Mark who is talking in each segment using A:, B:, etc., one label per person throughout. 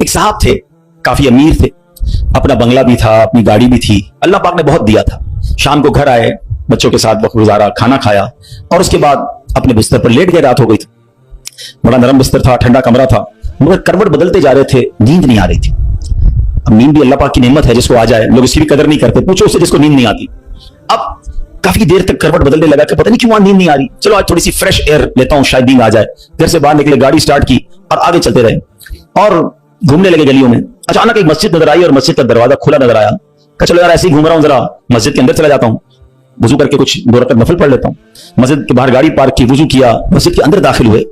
A: ایک صاحب تھے, کافی امیر تھے, اپنا بنگلہ بھی تھا, اپنی گاڑی بھی تھی, اللہ پاک نے بہت دیا تھا. شام کو گھر آئے, بچوں کے ساتھ وقت گزارا, کھانا کھایا اور اس کے بعد اپنے بستر پر لیٹ گئے. رات ہو گئی تھی, بڑا نرم بستر تھا, ٹھنڈا کمرہ تھا, مگر کروٹ بدلتے جا رہے تھے, نیند نہیں آ رہی تھی. اب نیند بھی اللہ پاک کی نعمت ہے, جس کو آ جائے, لوگ اس کی بھی قدر نہیں کرتے. پوچھو اس سے جس کو نیند نہیں آتی. اب کافی دیر تک کروٹ بدلنے لگا کہ پتہ نہیں کیوں نیند نہیں آ رہی, چلو آج تھوڑی سی فریش ایئر لیتا ہوں, شاید نیند آ جائے. گھر سے باہر نکلے, گاڑی سٹارٹ کی اور آگے چلتے رہے اور گھومنے لگے گلیوں میں. اچانک ایک مسجد نظر آئی اور مسجد کا دروازہ کھلا نظر آیا. کہ چلو یار ایسے ہی گھوم رہا ہوں, ذرا مسجد کے اندر چلا جاتا ہوں, وضو کر کے کچھ 2 رکعت نفل پڑھ لیتا ہوں. مسجد کے باہر گاڑی پارک کی, وضو کیا, مسجد کے اندر داخل ہوئے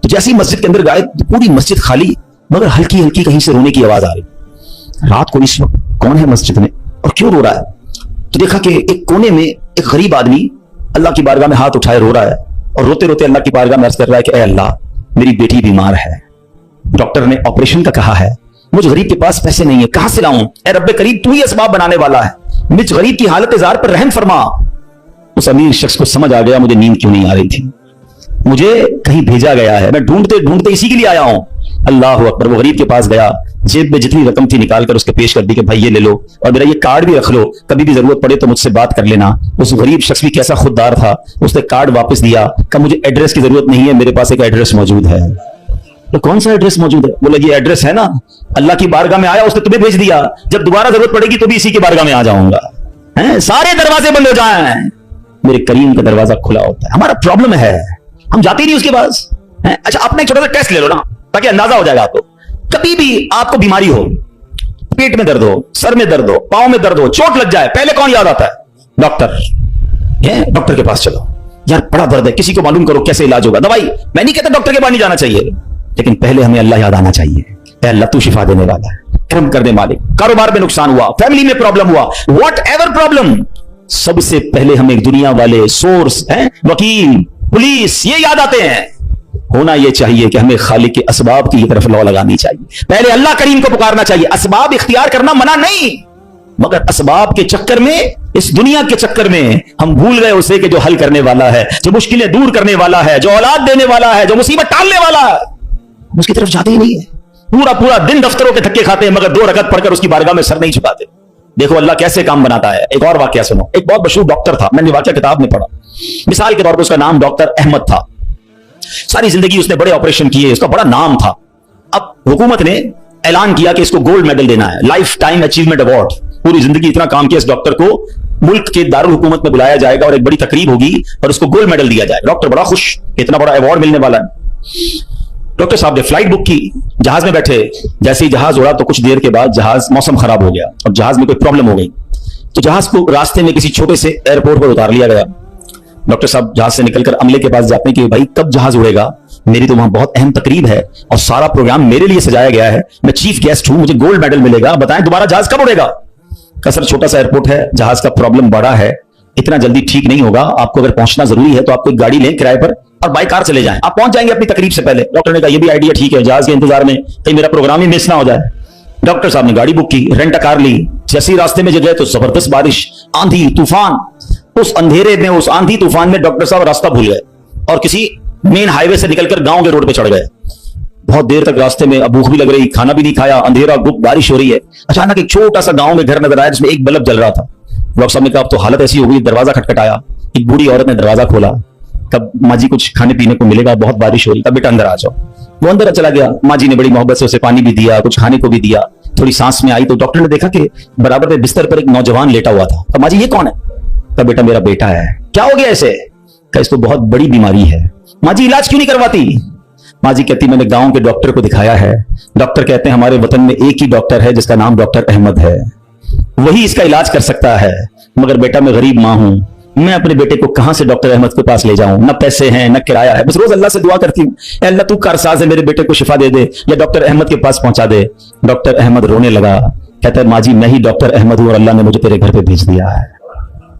A: تو جیسے ہی مسجد کے اندر گئے پوری مسجد خالی, مگر ہلکی ہلکی کہیں سے رونے کی آواز آ رہی. رات کو اس وقت کون ہے مسجد میں اور کیوں رو رہا ہے؟ تو دیکھا کہ ایک کونے میں ایک غریب آدمی اللہ کی بارگاہ میں ہاتھ اٹھائے رو رہا ہے اور روتے روتے اللہ کی بارگاہ میں عرض کر رہا ہے کہ اے اللہ, میری بیٹی بیمار ہے, ڈاکٹر نے آپریشن کا کہا ہے, مجھ غریب کے پاس پیسے نہیں ہے, کہاں سے لاؤں؟ اے رب کریم, تو ہی اسباب بنانے والا ہے, مجھ غریب کی حالت زار پر رحم فرما. اس امیر شخص کو سمجھ آ گیا مجھے نیند کیوں نہیں آ رہی تھی, مجھے کہیں بھیجا گیا ہے, میں ڈھونڈتے ڈھونڈتے اسی کے لیے آیا ہوں. اللہ اکبر. وہ غریب کے پاس گیا, جیب میں جتنی رقم تھی نکال کر اس کے پیش کر دی کہ بھائی یہ لے لو اور میرا یہ کارڈ بھی رکھ لو, کبھی بھی ضرورت پڑے تو مجھ سے بات کر لینا. اس غریب شخص بھی کیسا خوددار تھا, اس نے کارڈ واپس دیا کہ مجھے ایڈریس کی ضرورت نہیں ہے, میرے پاس ایک ایڈریس موجود ہے. تو کون سا ایڈریس موجود ہے؟ بولا یہ ایڈریس ہے نا, اللہ کی بارگاہ میں آیا, اس نے تمہیں بھیج دیا, جب دوبارہ ضرورت پڑے گی تو بھی اسی کی بارگاہ میں آ جاؤں گا. سارے دروازے بند ہو جائیں, میرے کریم کا دروازہ کھلا ہوتا ہے. ہمارا پرابلم ہے ہم جاتے ہی نہیں اس کے پاس. اچھا اپنا ایک چھوٹا سا ٹیسٹ لے لو نا, تاکہ اندازہ ہو جائے گا آپ کو. کبھی بھی آپ کو بیماری ہو, پیٹ میں درد ہو, سر میں درد ہو, پاؤں میں درد ہو, چوٹ لگ جائے, پہلے کون یاد آتا ہے؟ ڈاکٹر. ڈاکٹر کے پاس چلو, یار بڑا درد ہے, کسی کو معلوم کرو کیسے علاج ہوگا, دوائی. میں نہیں کہتا ڈاکٹر کے پاس نہیں جانا چاہیے, لیکن پہلے ہمیں اللہ یاد آنا چاہیے. اے اللہ تو شفا دینے والا ہے, کرم کر دے مالک. کاروبار میں نقصان ہوا, فیملی میں پرابلم ہوا, واٹ ایور پرابلم, سب سے پہلے ہمیں دنیا والے سورس, وکیل, پولیس, یہ یاد آتے ہیں. ہونا یہ چاہیے کہ ہمیں خالق کے اسباب کی طرف لو لگانی چاہیے, پہلے اللہ کریم کو پکارنا چاہیے. اسباب اختیار کرنا منع نہیں, مگر اسباب کے چکر میں, اس دنیا کے چکر میں ہم بھول گئے اسے کہ جو حل کرنے والا ہے, جو مشکلیں دور کرنے والا ہے, جو اولاد دینے والا ہے, جو مصیبت ٹالنے والا ہے, اس کی طرف جاتے ہی نہیں ہے. پورا پورا دن دفتروں کے دھکے کھاتے ہیں, مگر 2 رکعت پڑھ کر اس کی بارگاہ میں سر نہیں جھکاتے. دیکھو اللہ کیسے کام بناتا ہے. ایک اور واقعہ سنو. ایک بہت مشہور ڈاکٹر تھا, میں نے واقعہ کتاب میں پڑھا. مثال کے طور پر اس کا نام ڈاکٹر احمد تھا. ساری زندگی اس نے بڑے آپریشن کیے, اس کا بڑا نام تھا. اب حکومت نے اعلان کیا کہ اس کو گولڈ میڈل دینا ہے, لائف ٹائم اچیومنٹ ایوارڈ. پوری زندگی اتنا کام کیا اس ڈاکٹر کو, ملک کے دارالحکومت میں بلایا جائے گا اور ایک بڑی تقریب ہوگی اور اس کو گولڈ میڈل دیا جائے گا. ڈاکٹر بڑا خوش, اتنا بڑا ایوارڈ ملنے والا ہے. ڈاکٹر صاحب نے فلائٹ بک کی, جہاز میں بیٹھے, جیسے ہی جہاز اڑا تو کچھ دیر کے بعد جہاز, موسم خراب ہو گیا اور جہاز میں کوئی پرابلم ہو گئی, تو جہاز کو راستے میں کسی چھوٹے سے ایئرپورٹ پر اتار لیا گیا. ڈاکٹر صاحب جہاز سے نکل کر عملے کے پاس جاتے ہیں کہ بھائی کب جہاز اڑے گا, میری تو وہاں بہت اہم تقریب ہے اور سارا پروگرام میرے لیے سجایا گیا ہے, میں چیف گیسٹ ہوں, مجھے گولڈ میڈل ملے گا, بتائیں دوبارہ جہاز کب اڑے گا؟ سر چھوٹا سا ایئرپورٹ ہے, جہاز کا پرابلم بڑا ہے, اتنا جلدی ٹھیک نہیں ہوگا, آپ کو اگر پہنچنا ضروری ہے تو آپ کو ایک گاڑی لیں کرائے پر اور بائی کار چلے جائیں, آپ پہنچ جائیں گے اپنی تقریب سے پہلے. ڈاکٹر نے کہا یہ بھی آئیڈیا ٹھیک ہے, جہاز کے انتظار میں کہیں میرا پروگرام ہی مس نہ ہو جائے. ڈاکٹر صاحب نے گاڑی بک کی, رینٹ کار لی. جیسے ہی راستے میں گئے تو زبردست بارش, آندھی طوفان. اس اندھیرے میں, اس آندھی طوفان میں ڈاکٹر صاحب راستہ بھول گئے اور کسی مین ہائی وے سے نکل کر گاؤں کے روڈ پہ چڑھ گئے. بہت دیر تک راستے میں, بھوک بھی لگ رہی, کھانا بھی نہیں کھایا, اندھیرا گپ, بارش ہو رہی ہے. اچانک ایک چھوٹا سا گاؤں میں گھر نظر آیا جس میں ایک بلب جل رہا تھا. ڈاکٹر صاحب نے کہا اب تو حالت ایسی ہو گئی, دروازہ کھٹکھٹایا. ایک بوڑھی عورت نے دروازہ کھولا, کب ماں جی کچھ کھانے پینے کو ملے گا, بہت بارش ہو رہی, تب بیٹا اندر آ جاؤ. وہ اندر چلا گیا, ماں جی نے بڑی محبت سے اسے پانی بھی دیا, کچھ کھانے کو بھی دیا. تھوڑی سانس میں آئی تو ڈاکٹر نے دیکھا کہ برابر میں بستر پر ایک نوجوان لیٹا ہوا تھا. ماں جی یہ کون ہے؟ کہا بیٹا میرا بیٹا ہے. کیا ہو گیا ایسے؟ کہ اس کو بہت بڑی بیماری ہے. ماں جی علاج کیوں نہیں کرواتی؟ ماں جی کہتی میں نے گاؤں کے ڈاکٹر کو دکھایا ہے, ڈاکٹر کہتے ہیں ہمارے وطن میں ایک ہی ڈاکٹر ہے جس کا نام ڈاکٹر احمد ہے, وہی اس کا علاج کر سکتا ہے. مگر بیٹا میں غریب ماں ہوں, میں اپنے بیٹے کو کہاں سے ڈاکٹر احمد کے پاس لے جاؤں, نہ پیسے ہیں نہ کرایہ ہے, بس روز اللہ سے دعا کرتی ہوں اے اللہ تو کارساز ہے, میرے بیٹے کو شفا دے دے یا ڈاکٹر احمد کے پاس پہنچا دے. ڈاکٹر احمد رونے لگا, کہتا ہے ماں جی میں ہی ڈاکٹر احمد ہوں اور اللہ نے مجھے تیرے گھر پہ بھیج دیا ہے.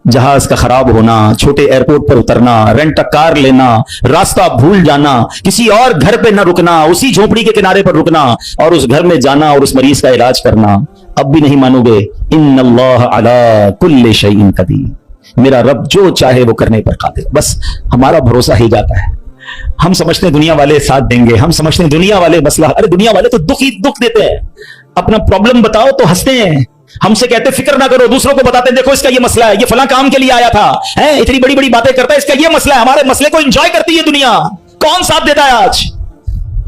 A: جہاز کا خراب ہونا, چھوٹے ایئرپورٹ پر اترنا, رینٹ کار لینا, راستہ بھول جانا, کسی اور گھر پہ نہ رکنا, اسی جھونپڑی کے کنارے پر رکنا اور اس گھر میں جانا اور اس مریض کا علاج کرنا. اب بھی نہیں مانو گے, ان اللہ علی کل شیء قدیر, میرا رب جو چاہے وہ کرنے پر قادر. بس ہمارا بھروسہ ہی جاتا ہے. ہم سمجھتے ہیں دنیا والے ساتھ دیں گے, ہم سمجھتے ہیں دنیا والے مسئلہ, ارے دنیا والے تو دکھ ہی دکھ دیتے ہیں. अपना प्रॉब्लम बताओ तो हंसते हैं, हमसे कहते फिक्र ना करो, दूसरों को बताते हैं देखो इसका ये मसला है, ये फलां काम के लिए आया था, है इतनी बड़ी बड़ी बातें करता है, इसका ये मसला है। हमारे मसले को एंजॉय करती है दुनिया, कौन साथ देता है आज?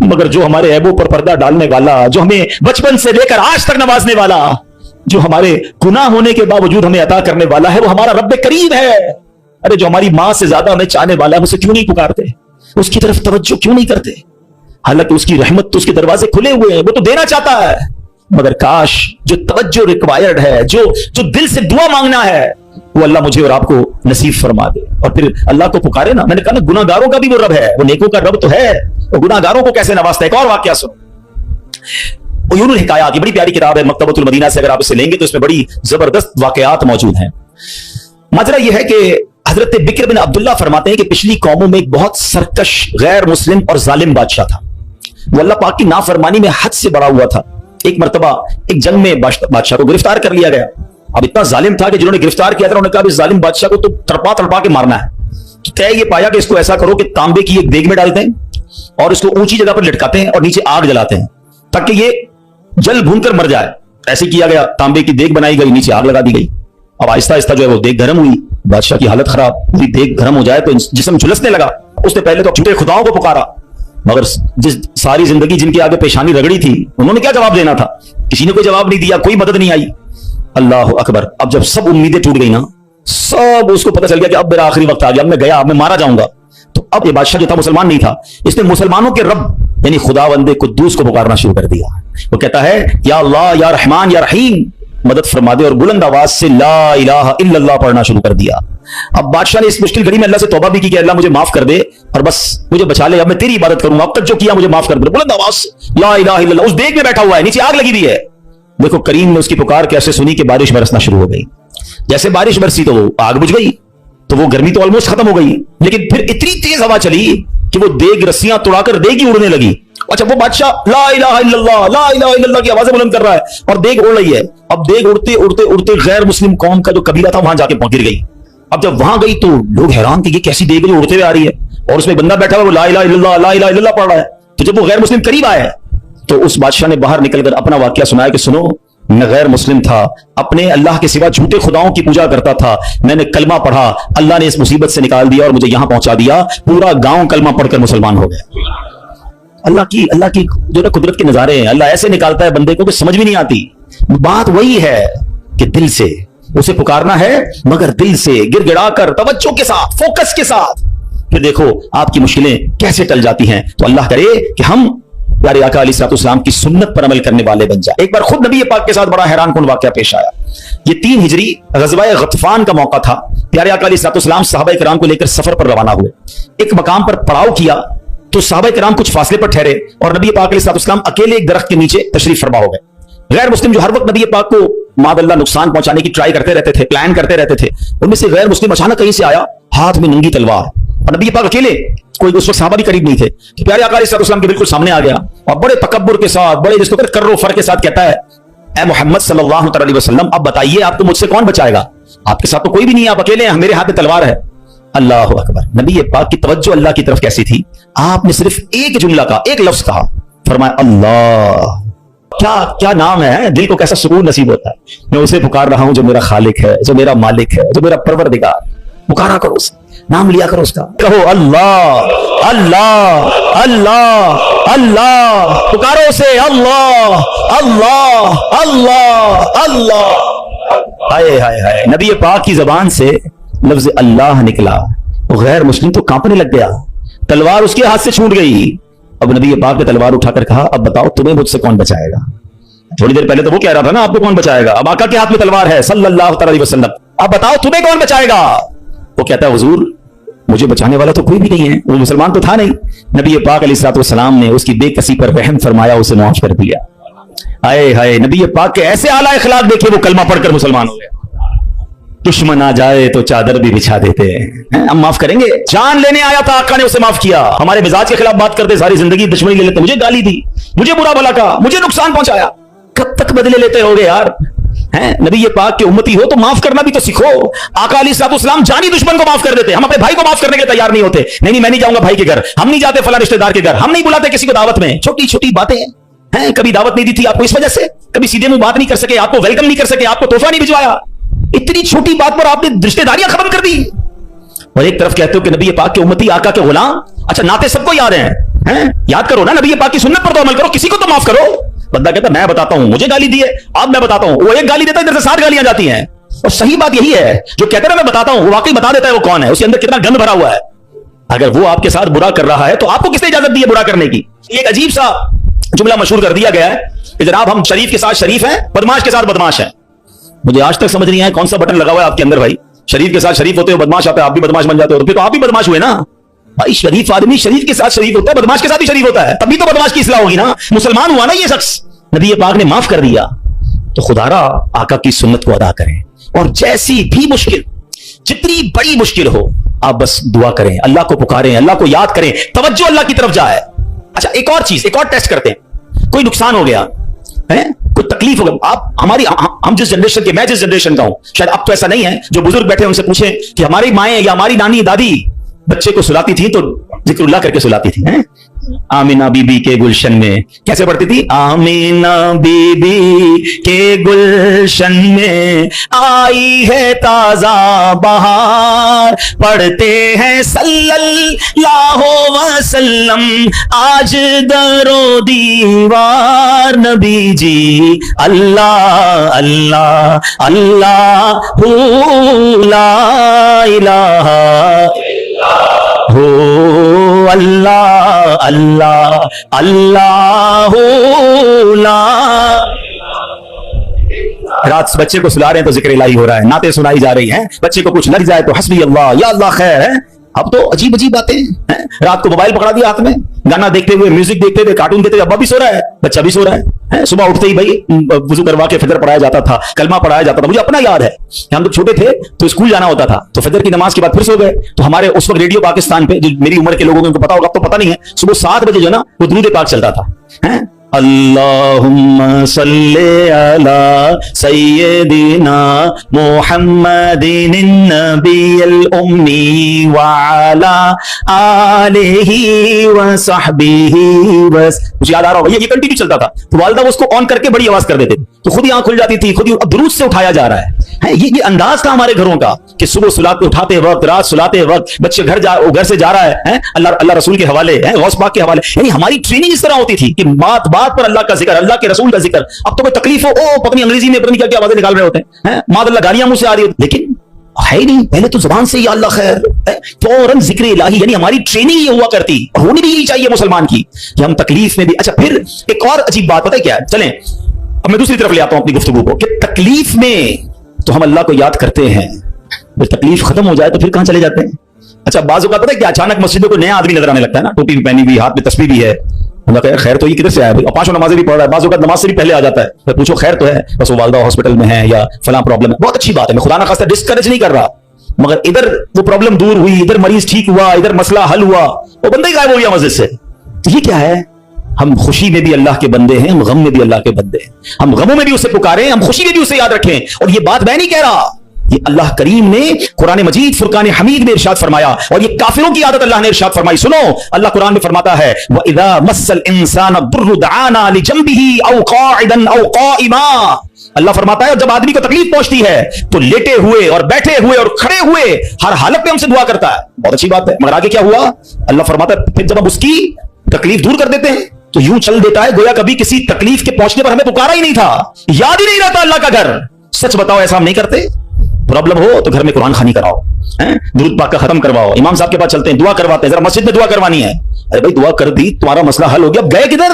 A: मगर जो हमारे ऐबों पर पर्दा डालने वाला, जो हमें बचपन से लेकर आज तक नवाजने वाला, जो हमारे गुनाह होने के बावजूद हमें अता करने वाला है, वो हमारा रब करीम है। अरे जो हमारी मां से ज्यादा हमें चाहने वाला है, उसे क्यों नहीं पुकारते, उसकी तरफ तवज्जो क्यों नहीं करते? हालांकि उसकी रहमत तो उसके दरवाजे खुले हुए हैं, वो तो देना चाहता है, मगर काश जो तवज्जो रिक्वायर्ड है, जो दिल से दुआ मांगना है, वो अल्लाह मुझे और आपको नसीब फरमा दे। और फिर अल्लाह को पुकारे ना। मैंने कहा ना, गुनाहगारों का भी वो रब है, वो नेकों का रब तो है, वो गुनाहगारों को कैसे नवाजता है। एक और वाकया सुनो, उयूनुल हिकायात, ये बड़ी प्यारी किताब है मकतबतुल मदीना से, अगर आप इसे लेंगे तो इसमें बड़ी जबरदस्त वाकयात मौजूद हैं। मजरा यह है कि हजरत बिक्र बिन अब्दुल्ला फरमाते हैं कि पिछली कौमों में एक बहुत सरकश, गैर मुस्लिम और जालिम बादशाह था। वो अल्लाह पाक की नाफरमानी में हद से बड़ा हुआ था। एक मर्तबा एक जंग में बादशाह को गिरफ्तार कर लिया गया। अब इतना जालिम था कि जिन्होंने गिरफ्तार किया था उन्होंने कहा इस जालिम बादशाह को तो तड़पा तड़पा के मारना है। तो तय ये पाया कि इसको ऐसा करो कि तांबे की एक देग में डालते हैं और इसको ऊंची जगह पर लटकाते हैं और नीचे आग जलाते हैं ताकि ये जल भून कर मर जाए। ऐसे किया गया, तांबे की देग बनाई गई, नीचे आग लगा दी गई। अब आहिस्ता आहिस्ता जो है वो देग गर्म हुई, बादशाह की हालत खराब, पूरी देग गर्म हो जाए तो जिस्म झुलसने लगा। उसने पहले तो झूठे खुदाओं को पुकारा, मगर जिस सारी जिंदगी जिनके आगे पेशानी रगड़ी थी उन्होंने क्या जवाब देना था? किसी ने कोई जवाब नहीं दिया, कोई मदद नहीं आई। अल्लाह अकबर। अब जब सब उम्मीदें टूट गई ना, सब उसको पता चल गया कि अब मेरा आखिरी वक्त आ गया, अब मैं गया, अब मैं मारा जाऊंगा। तो अब ये बादशाह जो था मुसलमान नहीं था, इसने मुसलमानों के रब यानी खुदावंदे कुद्दूस को पुकारना शुरू कर दिया। वो कहता है या अल्लाह या रहमान या रहीम मदद फरमा दे, और बुलंद आवाज से ला इलाहा इल्लल्लाह पढ़ना शुरू कर दिया। अब बादशाह ने इस मुश्किल घड़ी में अल्लाह से तौबा भी की कि अल्लाह मुझे माफ कर दे और बस मुझे बचा ले, अब मैं तेरी इबादत करूंगा, अब तक जो किया मुझे माफ कर दे। बुलंद आवाज से ला इलाहा इल्लल्लाह। उस देग में बैठा हुआ है, नीचे आग लगी हुई है। देखो करीम ने उसकी पुकार कैसे सुनी कि बारिश बरसना शुरू हो गई। जैसे बारिश बरसी तो वो आग बुझ गई, तो वो गर्मी तो ऑलमोस्ट खत्म हो गई, लेकिन फिर इतनी तेज हवा चली कि वो देग रस्सियां तोड़ाकर देग ही उड़ने लगी। अच्छा, वो बादशाह ला इलाहा इल्लल्लाह की आवाजें बुलंद कर रहा है और देग उड़ रही है। अब देग उड़ते उड़ते उड़ते गैर मुस्लिम कौम का जो कबीला था वहां जाके गिर गई। अब जब वहां गई तो लोग हैरान थे, ये कैसी देग जो उड़ते हुए आ रही है और उसमें बंदा बैठा हुआ वो ला इलाहा इल्लल्लाह पढ़ रहा है। तो जब वो गैर मुस्लिम करीब आए तो उस बादशाह ने बाहर निकलकर अपना वाकया सुनाया कि सुनो, मैं गैर मुस्लिम था, अपने अल्लाह के सिवा झूठे खुदाओं की पूजा करता था, मैंने कलमा पढ़ा, अल्लाह ने इस मुसीबत से निकाल दिया और मुझे यहां पहुंचा दिया, पूरा गांव कलमा पढ़कर मुसलमान हो गया। अल्लाह की जो ना कुदरत के नजारे हैं, अल्लाह ऐसे निकालता है बंदे को कि समझ भी नहीं आती। बात वही है कि दिल से उसे पुकारना है, मगर दिल से गिड़गिड़ा कर, तवज्जो के साथ, फोकस के साथ, फिर देखो आपकी मुश्किलें कैसे टल जाती हैं। तो अल्लाह करे कि हम प्यारे आका अलैहिस्सलाम की सुन्नत पर अमल करने वाले बन जाए। एक बार खुद नबी पाक के साथ बड़ा हैरानकुन वाकया पेश आया। ये 3 हिजरी ग़ज़वा गतफान का मौका था। प्यारे आका अलैहिस्सलाम सहाबा किराम को लेकर सफर पर रवाना हुए। एक मकाम पर पड़ाव किया तो सहाबा किराम कुछ फासले पर ठहरे और नबी पाक अलैहिस्सलाम अकेले एक दरख्त के नीचे तशरीफ फरमा हो गए। गैर मुस्लिम जो हर वक्त नबी पाक को मादअल्लाह नुकसान पहुंचाने की ट्राई करते रहते थे, प्लान करते रहते थे, उनमें से गैर मुस्लिम अचानक कहीं से आया, हाथ में नंगी तलवार, और नबी पाक अकेले, कोई उस वक्त सहाबा भी करीब नहीं थे। तो प्यारे आका अलैहिस्सलाम के बिल्कुल सामने आ गया और बड़े तकब्बुर के साथ, बड़े जिसको कर्रो फर के साथ कहता है, ए मोहम्मद सल्लल्लाहु अलैहि वसल्लम, अब बताइए आपको मुझसे कौन बचाएगा? आपके साथ तो कोई भी नहीं है, आप अकेले हैं, मेरे हाथ में तलवार है। अल्लाह अकबर। नबी पाक की तवज्जो अल्लाह की तरफ कैसी थी, आपने सिर्फ एक जुमला का, एक लफ्ज कहा, फरमाया अल्लाह। क्या नाम है, दिल को कैसा सुकून नसीब होता है। मैं उसे पुकार रहा हूं जो मेरा खालिक है, जो मेरा मालिक है, जो मेरा परवरदिगार। पुकारा करो उसे, नाम लिया करो उसका, कहो अल्लाह अल्लाह अल्लाह अल्लाह, पुकारो उसे अल्लाह अल्लाह अल्लाह अल्लाह। हाय हाय हाय, नबी पाक की जबान से लफ्ज अल्लाह निकला, वो गैर मुस्लिम तो कांपने लग गया, तलवार उसके हाथ से छूट गई। अब नबी पाक ने तलवार उठाकर कहा, अब बताओ तुम्हें मुझसे कौन बचाएगा? थोड़ी देर पहले तो वो कह रहा था ना आपको कौन बचाएगा, अब आका के हाथ में तलवार है सल्लल्लाहु अलैहि वसल्लम, अब बताओ तुम्हें कौन बचाएगा? वो कहता है हुजूर मुझे बचाने वाला तो कोई भी नहीं है, वो मुसलमान तो था नहीं। नबी पाक अलैहिस्सलाम ने उसकी बेकसी पर रहम फरमाया, उसे माफ कर दिया। हाय हाय, नबी पाक के ऐसे आला अखलाक देखिए, वो कलमा पढ़कर मुसलमान हो गया। दुश्मन आ जाए तो चादर भी बिछा देते हैं, हम माफ करेंगे। जान लेने आया था, आका ने उसे माफ किया। हमारे मिजाज के खिलाफ बात करते, सारी जिंदगी दुश्मनी ले लेते, मुझे गाली दी, मुझे बुरा भला कहा, मुझे नुकसान पहुंचाया, कब तक बदले लेते रहोगे यार? हैं, नबी ये पाक के उम्मती हो तो माफ करना भी तो सीखो। आका अलैहिस्सलाम जानी दुश्मन को माफ कर देते, हम अपने भाई को माफ करने के लिए तैयार नहीं होते। नहीं मैं नहीं जाऊंगा भाई के घर, हम नहीं जाते फला रिश्तेदार के घर, हम नहीं बुलाते किसी को दावत में। छोटी छोटी बातें हैं, कभी दावत नहीं दी थी आपको इस वजह से, कभी सीधे मुंह बात नहीं कर सके, आपको वेलकम नहीं कर सके, आपको तोहफा नहीं भिजवाया, इतनी छोटी बात पर आपने रिश्तेदारियां खत्म कर दी। और एक तरफ कहते हो कि नबी पाक के उम्मती, आका के गुलाम। अच्छा, नाते सबको याद हैं? याद करो ना, नबी पाक की सुन्नत पर तो अमल करो, किसी को तो माफ करो। बंदा कहता मैं बताता हूं, मुझे गाली दी है, अब मैं बताता हूं। वो एक गाली देता है, इधर से 7 गालियां जाती हैं। और सही बात यही है, जो कहता है मैं बताता हूं, वो वाकई बता देता है वो कौन है, उसके अंदर कितना गंद भरा हुआ है। अगर वो आपके साथ बुरा कर रहा है तो आपको किसने इजाजत दी है बुरा करने की? एक अजीब सा जुमला मशहूर कर दिया गया है कि जनाब हम शरीफ के साथ शरीफ हैं, बदमाश के साथ बदमाश हैं। मुझे आज तक समझ नहीं आया कौन सा बटन लगा हुआ है आपके अंदर भाई। शरीफ के साथ शरीफ होते हो, बदमाश आता है, आप भी बदमाश बन जाते हो, तो फिर तो आप भी बदमाश हुए ना भाई। शरीफ आदमी शरीफ के साथ शरीफ होता है, बदमाश के साथ भी शरीफ होता है, तभी तो बदमाश की इस्लाह होगी ना। मुसलमान हुआ ना ये शख्स, नबी पाक ने माफ कर दिया। तो खुदारा आका की सुन्नत को अदा करें, और जैसी भी मुश्किल, जितनी बड़ी मुश्किल हो, आप बस दुआ करें, अल्लाह को पुकारें, अल्लाह को याद करें, तवज्जो अल्लाह की तरफ जाए। अच्छा, एक और चीज, एक और टेस्ट करते हैं। कोई नुकसान हो गया है, कोई तकलीफ हो गया, आप हमारी हम जिस जनरेशन के, मैं जिस जनरेशन का हूं, शायद अब तो ऐसा नहीं है, जो बुजुर्ग बैठे उनसे पूछें कि हमारी माएं या हमारी नानी दादी बच्चे को सुलाती थी तो जिक्रुल्लाह करके सुलाती थी, हैं? आमीना बीबी के गुलशन में कैसे पढ़ती थी? आमीना बीबी के गुलशन में आई है ताजा बहार, पढ़ते हैं सल्लल्लाहु वसल्लम आज दरो दीवार, नबी जी अल्लाह अल्लाह अल्लाह ला इलाहा हो अल्लाह अल्लाह अल्लाह ला। रात बच्चे को सुला रहे हैं तो जिक्र इलाही हो रहा है, नाते सुनाई जा रही हैं, बच्चे को कुछ लग जाए तो हस्बी अल्लाह या अल्लाह खैर है। अब तो अजीब अजीब बातें हैं। रात को मोबाइल पकड़ा दिया हाथ में, गाना देखते हुए, म्यूजिक देखते हुए, कार्टून देखते हुए, अब्बा भी सो रहा है, बच्चा भी सो रहा है। सुबह उठते ही भाई वुजू करवा के फजर पढ़ाया जाता था, कलमा पढ़ाया जाता था। मुझे अपना याद है कि हम लोग छोटे थे तो स्कूल जाना होता था, तो फजर की नमाज के बाद फिर सो गए, तो हमारे उस वक्त रेडियो पाकिस्तान पे, जो मेरी उम्र के लोगों को पता होगा, अब तो पता नहीं है, सुबह 7 बजे जो ना वो दुरूद पाक चलता था, हैं? अल्लाहुम्मा सल्ले अला सय्यदिना मुहम्मदिन नबियल उम्मी व अला आलिहि व सहबिहि बस। मुझे याद आ रहा होगा ये कंटिन्यू चलता था, तो वालिदा वो उसको ऑन करके बड़ी आवाज कर देते थे, तो खुद ही आंख खुल जाती थी, खुद ही। अब दुरूद से उठाया जा रहा है, ये अंदाज था हमारे घरों का कि सुबह सुलाते उठाते वक्त, रात सुलाते वक्त, बच्चे घर से जा रहा है, अल्लाह रसूल के हवाले, गौस पाक के हवाले। यानी हमारी ट्रेनिंग इस तरह होती थी कि बात बात पर अल्लाह का जिक्र, अल्लाह के रसूल का जिक्र। अब तो कोई तकलीफ हो, ओ पता नहीं अंग्रेजी में पता नहीं क्या आवाजें निकाल रहे होते हैं, मादल्ला गालियां मुंह से आ रही होती, लेकिन है ही नहीं। पहले तो जुबान से या अल्लाह खैर, फौरन जिक्र इलाही। यानी हमारी ट्रेनिंग ये हुआ करती, होनी भी यही चाहिए मुसलमान की, कि हम तकलीफ में भी। अच्छा, फिर एक और अजीब बात पता है क्या है? चलें अब मैं दूसरी तरफ ले आता हूं अपनी गुफ्तगू को, कि तकलीफ में तो हम अल्लाह को याद करते हैं, फिर तकलीफ खत्म हो जाए तो फिर कहां चले जाते हैं? अच्छा, बाजू का पता है क्या, अचानक मस्जिदों को नया आदमी नजर आने लगता है ना, टोपी भी पहनी हुई, हाथ में तस्बीह भी है, अल्लाह का खैर तो ये किधर से आया भाई, 5 नमाजें भी पढ़ रहा है, बाजू का नमाज से भी पहले आ जाता है, फिर पूछो खैर तो है, बस वो वालदा हॉस्पिटल में है या फलां प्रॉब्लम है। बहुत अच्छी बात है, मैं खुदा ना खास्ता डिस्करेज नहीं कर रहा, मगर इधर वो प्रॉब्लम दूर हुई, इधर मरीज ठीक हुआ, इधर मसला हल हुआ, वो बंदा ही गायब हो गया मस्जिद से। तो ये क्या है? हम खुशी में भी अल्लाह के बंदे हैं, हम गम में भी अल्लाह के बंदे हैं, हम गमों में भी उसे पुकारें, हम खुशी में भी उसे याद रखें। और ये बात मैं नहीं कह रहा, ये अल्लाह करीम ने कुरान मजीद फुरकान हमीद में इरशाद फरमाया, और ये काफिरों की आदत अल्लाह ने इरशाद फरमाई। सुनो, अल्लाह कुरान में फरमाता है, व इज़ा मस्सल इंसान दुर्र दआना लिजंबिही औ काइदन औ काइमा। अल्लाह फरमाता है जब आदमी को तकलीफ पहुंचती है तो लेटे हुए और बैठे हुए और खड़े हुए हर हालत में हमसे दुआ करता है। बहुत अच्छी बात है, मगर आगे क्या हुआ? अल्लाह फरमाता है फिर जब हम उसकी तकलीफ दूर कर देते हैं तो यूं चल देता है गोया कभी किसी तकलीफ के पहुंचने पर हमें पुकारा ही नहीं था, याद ही नहीं रहता अल्लाह का घर। सच बताओ, ऐसा हम नहीं करते? प्रॉब्लम हो तो घर में कुरान खानी कराओ, दुरूद पाक का खत्म करवाओ, इमाम साहब के पास चलते हैं, दुआ करवाते हैं, जरा मस्जिद में दुआ करवानी है। अरे भाई दुआ कर दी, तुम्हारा मसला हल हो गया, अब गए किधर?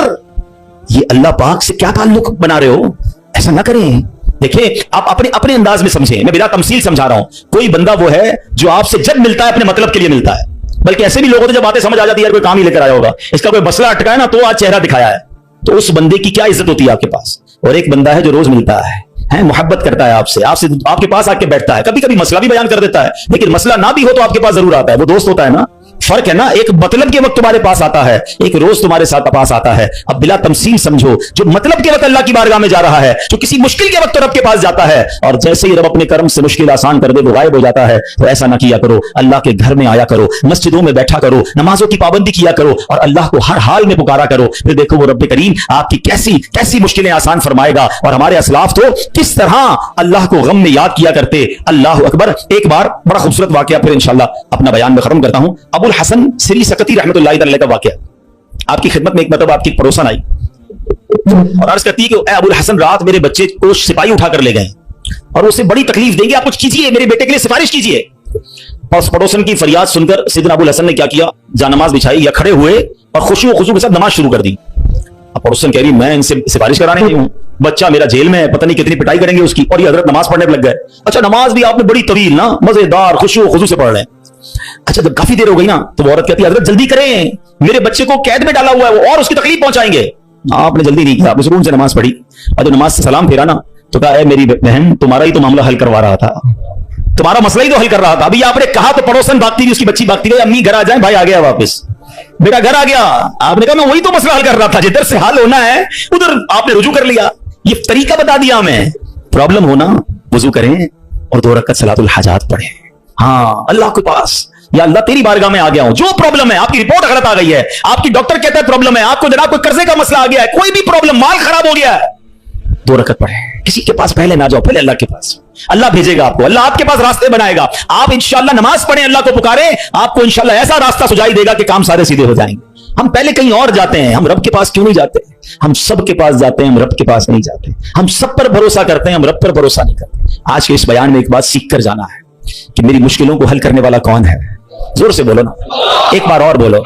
A: ये अल्लाह पाक से क्या ताल्लुक बना रहे हो? ऐसा ना करें। देखिए, आप अपने अपने अंदाज में समझें, मैं बिना तमसील समझा रहा हूं। कोई बंदा वो है जो आपसे जब मिलता है अपने मतलब के लिए मिलता है, बल्कि ऐसे भी लोग होते जब बातें समझ आ जाती है यार कोई काम ही लेकर आया होगा, इसका कोई मसला अटका है ना तो आज चेहरा दिखाया है, तो उस बंदे की क्या इज्जत होती है आपके पास। और एक बंदा है जो रोज मिलता है, मोहब्बत करता है आपसे आपके पास आके बैठता है, कभी कभी मसला भी बयान कर देता है, लेकिन मसला ना भी हो तो आपके पास जरूर आता है, वो दोस्त होता है ना। فرق ہے ना, एक मतलब के वक्त तुम्हारे पास आता है, एक रोज तुम्हारे साथ पास आता है. अब बिला तमसील समझो, जो मतलब के वक्त अल्लाह की बारगाह में जा रहा है, जो किसी मुश्किल के वक्त रब के पास जाता है, और जैसे ही रब अपने कर्म से मुश्किल आसान कर दे वो गायब हो जाता है. तो ऐसा ना किया करो, अल्लाह के घर में आया करो, मस्जिदों में बैठा करो, नमाजों की पाबंदी किया करो और अल्लाह को हर हाल में पुकारा करो. फिर देखो वो रब करीम आपकी कैसी कैसी मुश्किलें आसान फरमाएगा. और हमारे असलाफ तो किस तरह अल्लाह को गम में याद किया करते. अल्लाह अकबर. एक बार बड़ा खूबसूरत वाकया, फिर इंशाल्लाह अपना बयान में खत्म करता हूं. अबुल हसन सिरी सकती रहमतुल्लाह अलैह का वाकया. आपकी खिदमत में एक मतलब आपकी पड़ोसन आई और अर्ज करती है कि ए अबुल हसन, रात मेरे बच्चे को सिपाही उठा कर ले गए और उसे बड़ी तकलीफ देंगे, आप कुछ कीजिए, मेरे बेटे के लिए सिफारिश कीजिए. और पड़ोसन की फरियाद सुनकर सैयदना अबुल हसन ने क्या किया, जानमाज बिछाई या खड़े हुए और खुशू खुशू के साथ नमाज शुरू कर दी. अब पड़ोसन कह रही मैं इनसे सिफारिश कराने नहीं हूं, बच्चा मेरा जेल में है, पता नहीं कितनी पिटाई करेंगे उसकी, और ये हजरत नमाज पढ़ने लग गए. अच्छा, नमाज भी आपने बड़ी तवील ना, मजेदार खुशू खुशू से पढ़ रहे हैं. अच्छा, जब काफी देर हो गई ना तो वो औरत कहती है हजरत जल्दी करें, मेरे बच्चे को कैद में डाला हुआ है वो और उसकी तकलीफ पहुंचाएंगे. आपने जल्दी नहीं किया, आपने सुकून से नमाज पढ़ी और जब नमाज से सलाम फेरा ना तो कहा है मेरी बहन, तुम्हारा ही तो मामला हल करवा रहा था, तुम्हारा मसला ही तो हल कर रहा था. अभी आपने कहा तो पड़ोसन भागती गई, उसकी बच्ची भागती गई, अम्मी घर आ जाए, भाई आ गया वापस, बेटा घर आ गया. आपने कहा मैं वही तो मसला हल कर रहा था, जिधर से हल होना है उधर आपने रुजू कर लिया. ये तरीका बता दिया हमें. प्रॉब्लम होना वजू करें और 2 रकात सलातुल हाजात पढ़ें. हाँ, अल्लाह के पास, या अल्लाह तेरी बारगाह में आ गया हूं, जो प्रॉब्लम है, आपकी रिपोर्ट गलत आ गई है, आपकी डॉक्टर कहता है प्रॉब्लम है, आपको जनाब कोई कर्जे का मसला आ गया है, कोई भी प्रॉब्लम, माल खराब हो गया है, 2 रकात पढ़े. किसी के पास पहले ना जाओ, पहले अल्लाह के पास. अल्लाह भेजेगा आपको, अल्लाह आपके पास रास्ते बनाएगा. आप इंशाअल्लाह नमाज पढ़ें, अल्लाह को पुकारें, आपको इंशाअल्लाह ऐसा रास्ता सुझाई देगा कि काम सारे सीधे हो जाएंगे. हम पहले कहीं और जाते हैं, हम रब के पास क्यों नहीं जाते? हम सब के पास जाते हैं, हम रब के पास नहीं जाते. हम सब पर भरोसा करते हैं, हम रब पर भरोसा नहीं करते. आज के इस बयान में एक बात सीख कर जाना है कि मेरी मुश्किलों को हल करने वाला कौन है. जोर से बोलो ना, एक बार और बोलो.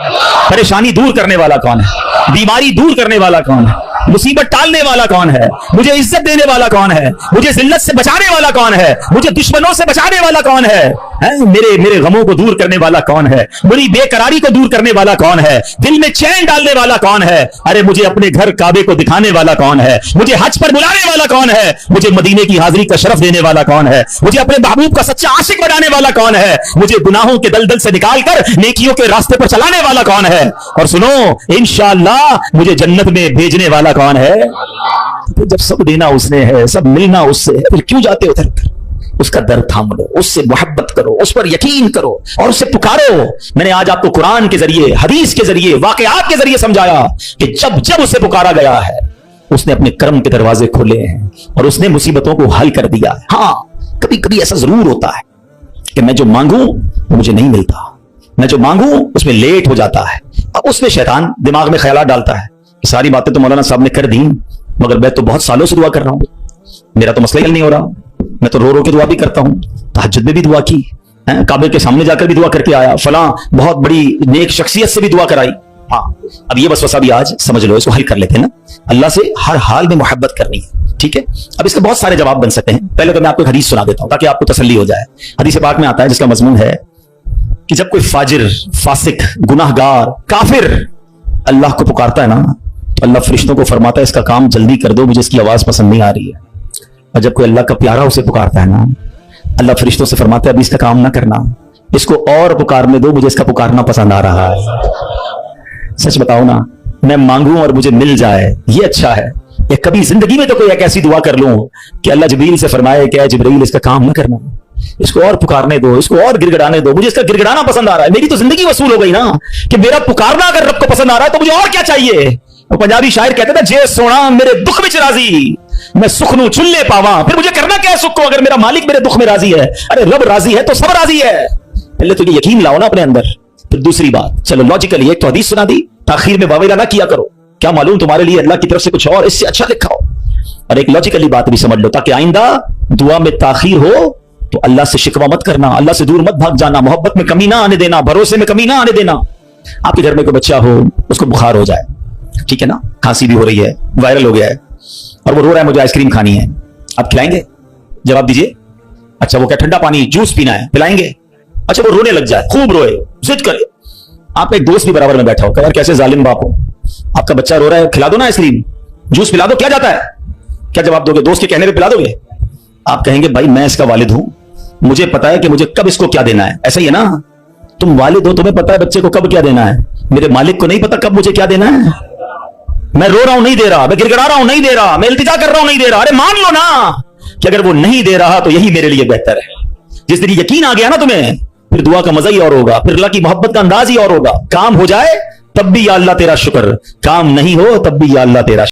A: परेशानी दूर करने वाला कौन है? बीमारी दूर करने वाला कौन है? मुसीबत टालने वाला कौन है? मुझे इज्जत देने वाला कौन है? मुझे जिल्लत से बचाने वाला कौन है? मुझे दुश्मनों से बचाने वाला कौन है? मेरे गमों को दूर करने वाला कौन है? मेरी बेकरारी को दूर करने वाला कौन है? दिल में चैन डालने वाला कौन है? अरे मुझे अपने घर काबे को दिखाने वाला कौन है? मुझे हज पर बुलाने वाला कौन है? मुझे मदीने की हाजिरी का शरफ देने वाला कौन है? मुझे अपने महबूब का सच्चा आशिक बनाने वाला कौन है? मुझे गुनाहों के दलदल से निकालकर नेकियों के रास्ते पर चलाने वाला कौन है? और सुनो, इंशाअल्लाह मुझे जन्नत में भेजने वाला कौन है? तो जब सब देना उसने है, सब मिलना उससे है, फिर क्यों जाते उधर? उसका दर्द थाम लो, उससे मोहब्बत करो, उस पर यकीन करो और उससे पुकारो. मैंने आज आपको कुरान के जरिए, हदीस के जरिए, वाकयात के जरिए समझाया कि जब जब उसे पुकारा गया है उसने अपने कर्म के दरवाजे खोले हैं और उसने मुसीबतों को हल कर दिया है. हाँ, कभी कभी ऐसा जरूर होता है कि मैं जो मांगू वो मुझे नहीं मिलता, मैं जो मांगू उसमें लेट हो जाता है. अब उसमें शैतान दिमाग में ख्यालात डालता है कि सारी बातें तो मौलाना साहब ने कर दी, मगर मैं तो बहुत सालों से दुआ कर रहा हूं, मेरा तो मसला ही हल नहीं हो रहा. मैं तो रो रो के दुआ भी करता हूं, तहज्जुद में भी दुआ की, काबे के सामने जाकर भी दुआ करके आया, फलां बहुत बड़ी नेक शख्सियत से भी दुआ कराई. हाँ, अब ये वसवसा भी आज समझ लो, इसको हल कर लेते हैं ना. अल्लाह से हर हाल में मोहब्बत करनी है, ठीक है. अब इसके बहुत सारे जवाब बन सकते हैं. पहले तो मैं आपको एक हदीस सुना देता हूं ताकि आपको तसल्ली हो जाए. हदीस पाक में आता है जिसका मजमून है कि जब कोई फाजिर, फासिक, गुनाहगार, काफिर अल्लाह को पुकारता है ना तो अल्लाह फरिश्तों को फरमाता है इसका काम जल्दी कर दो, मुझे इसकी आवाज पसंद नहीं आ रही है. और जब कोई अल्लाह का प्यारा उसे पुकारता है ना, अल्लाह फरिश्तों से फरमाता है अभी इसका काम ना करना, इसको और पुकारने दो, मुझे इसका पुकारना पसंद आ रहा है. सच बताओ ना, मैं मांगूं और मुझे मिल जाए ये अच्छा है, या कभी जिंदगी में तो कोई एक ऐसी दुआ कर लूं कि अल्लाह जिब्रील से फरमाए क्या जिब्रील इसका काम ना करना, इसको और पुकारने दो, इसको और गिड़गिड़ाने दो, मुझे इसका गिड़गिड़ाना पसंद आ रहा है. मेरी तो जिंदगी वसूल हो गई ना कि मेरा पुकारना अगर रब को पसंद आ रहा है तो मुझे और क्या चाहिए. वो पंजाबी शायर कहते थे जे सोना मेरे दुख में राजी, मैं सुख नू चुल्ले पावा. फिर मुझे करना क्या है सुख को अगर मेरा मालिक मेरे दुख में राजी है? अरे रब राजी है तो सब राजी है. पहले तो ये यकीन लाओ ना अपने अंदर. फिर दूसरी बात, चलो लॉजिकली एक तो हदीस सुना दी, ताखीर में वावेला ना किया करो, क्या मालूम तुम्हारे लिए अल्लाह की तरफ से कुछ और इससे अच्छा लिखा हो. और एक लॉजिकली बात भी समझ लो ताकि आइंदा दुआ में ताखीर हो तो अल्लाह से शिकवा मत करना, अल्लाह से दूर मत भाग जाना, मोहब्बत में कमी ना आने देना, भरोसे में कमी ना आने देना. आपके घर में कोई बच्चा हो, उसको बुखार हो जाए, ठीक है ना, खांसी भी हो रही है, वायरल हो गया है और वो रो रहा है मुझे आइसक्रीम खानी है, आप खिलाएंगे? जवाब दीजिए. अच्छा, वो क्या ठंडा पानी जूस पीना है, पिलाएंगे? अच्छा, वो रोने लग जाए, खूब रोए, जिद करे, आपका एक दोस्त भी बराबर में बैठा हो, यार कैसे जालिम बाप हो, आपका बच्चा रो रहा है, खिला दो ना आइसक्रीम, जूस पिला दो, क्या जाता है? क्या जवाब दोगे? दोस्त के कहने पे पिला दोगे? आप कहेंगे भाई मैं इसका वालिद हूं, मुझे पता है कि मुझे कब इसको क्या देना है, ऐसा ही है ना. तुम वालिद हो, तुम्हें पता है बच्चे को कब क्या देना है। मेरे मालिक को नहीं पता कब मुझे क्या देना है। मैं रो रहा हूं नहीं दे रहा, मैं गिड़गिड़ा रहा हूं नहीं दे रहा, मैं इल्तिजा कर रहा हूं नहीं दे रहा। अरे मान लो ना कि अगर वो नहीं दे रहा तो यही मेरे लिए बेहतर है। जिस दिन यकीन आ गया ना तुम्हें, फिर दुआ का मजा ही और होगा, फिर अल्लाह की मोहब्बत का अंदाज ही और होगा। काम हो जाए तब भी या अल्लाह तेरा शुक्र, काम नहीं हो तब भी या अल्लाह तेरा